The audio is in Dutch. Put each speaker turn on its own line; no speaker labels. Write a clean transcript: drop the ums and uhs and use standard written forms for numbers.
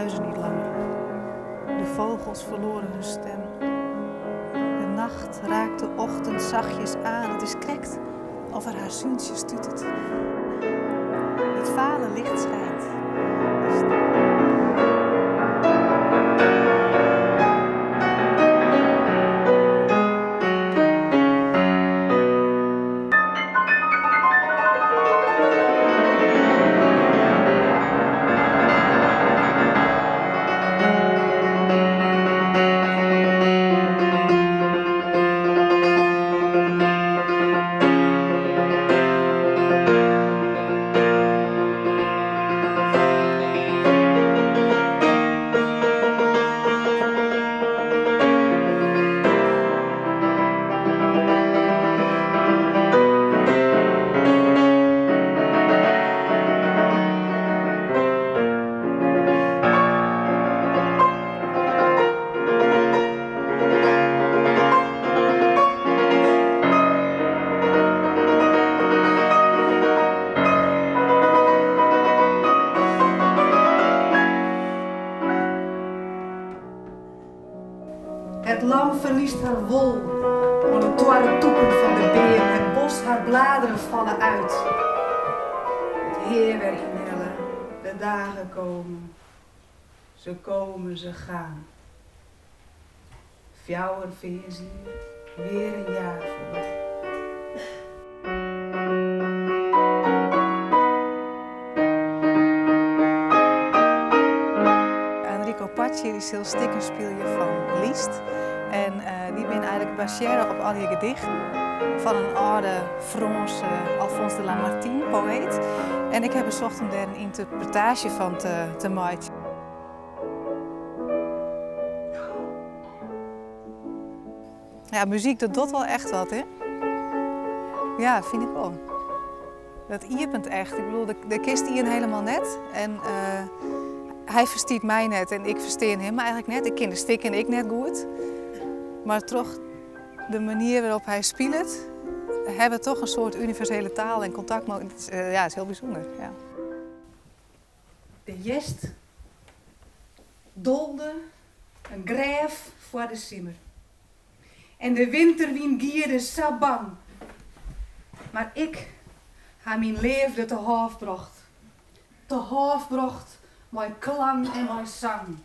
huizen niet langer. De vogels verloren hun stem. De nacht raakt de ochtend zachtjes aan. Het is krekt of er haar zuntje stuttert. Het vale licht schijnt. Het lam verliest haar wol onder de torre toepen van de beer. Het bos, haar bladeren vallen uit. Het heer weer inhellen, de dagen komen. Ze komen, ze gaan. Fjouwer veerzien, weer een jaar voorbij. Enrico Paci is heel stikkenspielje van Liest. En die ben eigenlijk baseren op al die gedichten van een oude Franse Alphonse de Lamartine, poëet. En ik heb bezocht om daar een interpretatie van te maken. Ja, muziek, dat doet wel echt wat, hè? Ja, vind ik wel. Dat ierpent echt. Ik bedoel, de kist ien helemaal net. En hij verstiet mij net en ik versteer hem eigenlijk net. Ik ken de stik en ik net goed. Maar toch, de manier waarop hij speelt, hebben toch een soort universele taal en contact. Ja, het is heel bijzonder. Ja. De jest dolde een grijf voor de simmer. En de winterwien gierde zo bang. Maar ik ha mijn leven te half bracht. Te half bracht mijn klang en mijn zang.